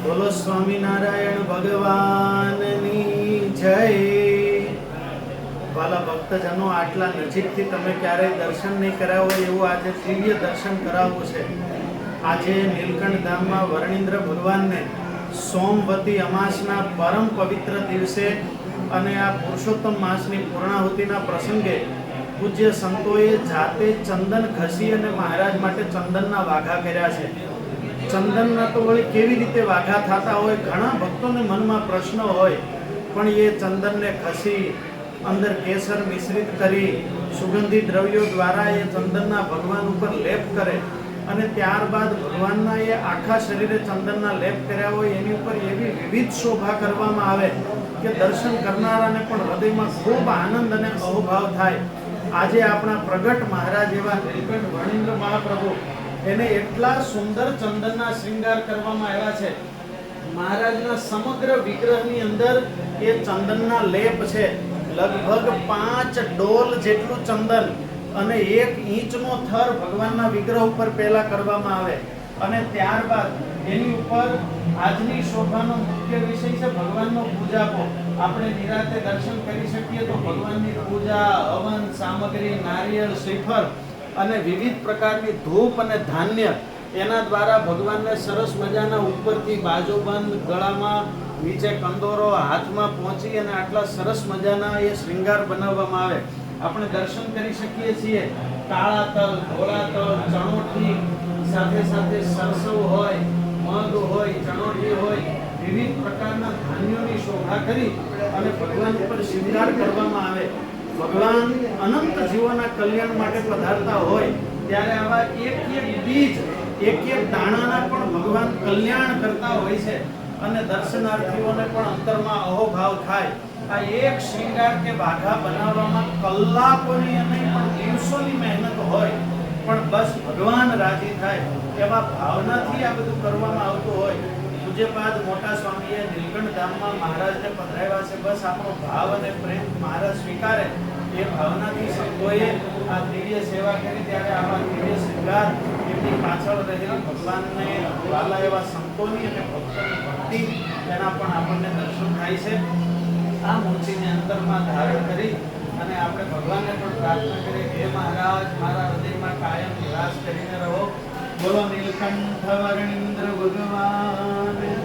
બોલો સ્વામિનારાયણ ભગવાનની જય। વાલા ભક્તજનો, આટલા નજીકથી તમે ક્યારેય દર્શન નહીં કરાવો એવું આજે દિવ્ય દર્શન કરાવવું છે। આજે નીલકંઠ ધામમાં વર્ણિન્દ્ર ભગવાનને સોમવતી અમાસના પરમ પવિત્ર દિવસે અને આ પુરુષોત્તમ માસની પૂર્ણાહુતિના પ્રસંગે પૂજ્ય સંતોએ જાતે ચંદન ઘસી અને મહારાજ માટે ચંદનના વાઘા કર્યા છે। ચંદનના તો વળી કેવી રીતે વાઘા થતા હોય, ઘણા ભક્તોને મનમાં પ્રશ્ન હોય, પણ એ ચંદનને ઘસી અંદર કેસર મિશ્રિત કરી સુગંધી દ્રવ્યો દ્વારા એ ચંદનના ભગવાન ઉપર લેપ કરે અને ત્યારબાદ ભગવાનના એ આખા શરીરે ચંદનના લેપ કર્યા હોય એની ઉપર એવી વિવિધ શોભા કરવામાં આવે કે દર્શન કરનારાને પણ હૃદયમાં ખૂબ આનંદ અને અહોભાવ થાય। આજે આપણા પ્રગટ મહારાજ એવા નીલકંઠ વર્ણિન્દ્ર મહાપ્રભુ એને એટલા સુંદર ચંદનના શ્રૃંગાર કરવામાં આવ્યા છે। મહારાજના સમગ્ર વિગ્રહની અંદર એ ચંદનના લેપ છે। લગભગ 5 ડોલ જેટલું ચંદન અને 1 ઇંચનો થર ભગવાનના વિગ્રહ ઉપર પહેલા કરવામાં આવે અને ત્યારબાદ એની ઉપર આજની શોભાનો મુખ્ય વિષય છે ભગવાનનો પૂજાપો। આપણે નિરાતે દર્શન કરી શકીએ તો ભગવાનની પૂજા, હવન સામગ્રી, નારિયેળ, શ્રીફળ અને વિવિધ પ્રકારની ધૂપ અને ધાન્ય એના દ્વારા ભગવાનને સરસ મજાના ઉપરથી બાજુબંધ, ગળામાં નીચે કંદોરો, હાથમાં પહોંચી અને આટલા સરસ મજાના એ શ્રૃંગાર બનાવવામાં આવે। આપણે દર્શન કરી શકીએ છીએ કાળા તલ, ધોળા તલ, ચણોઠી, સાથે સાથે સરસવ હોય, મગ હોય, ચણોઠી હોય, વિવિધ પ્રકારના ધાન્યોની શોભા કરી અને ભગવાન ઉપર શ્રૃંગાર કરવામાં આવે। ભગવાન અનંત જીવોના કલ્યાણ માટે પધારતા હોય ત્યારે આવા એક બીજ, એક દાણાના પણ ભગવાન કલ્યાણ કરતા હોય છે અને દર્શનાર્થીઓને પણ અંતરમાં અહોભાવ થાય। આ એક શ્રૃંગાર કે વાઘા બનાવવામાં કલાકોની નહીં પણ દિવસોની મહેનત હોય, પણ બસ ભગવાન રાજી થાય એવા ભાવનાથી આ બધું કરવામાં આવતું હોય। પૂજ્યપાદ મોટા સ્વામીએ નીલકંઠ ધામમાં મહારાજને પધરાવ્યા છે, બસ આપણો ભાવ અને પ્રેમ મહારાજ સ્વીકારે એ ભાવનાથી સંતોએ આ દિવ્ય સેવા કરી। ત્યારે આવા દિવ્ય શ્રૃંગાર એમની પાછળ રહેલી ભગવાનને વાલા એવા સંતોની અને ભક્તોની ભક્તિ એના પણ આપણને દર્શન થાય છે। આ મૂર્તિને અંતરમાં ધારણ કરી અને આપણે ભગવાનને પણ પ્રાર્થના કરીએ, હે મહારાજ, મારા હૃદયમાં કાયમ નિવાસ કરીને રહો। બોલો નીલકંઠ વર્ણિન્દ્ર ભગવાન।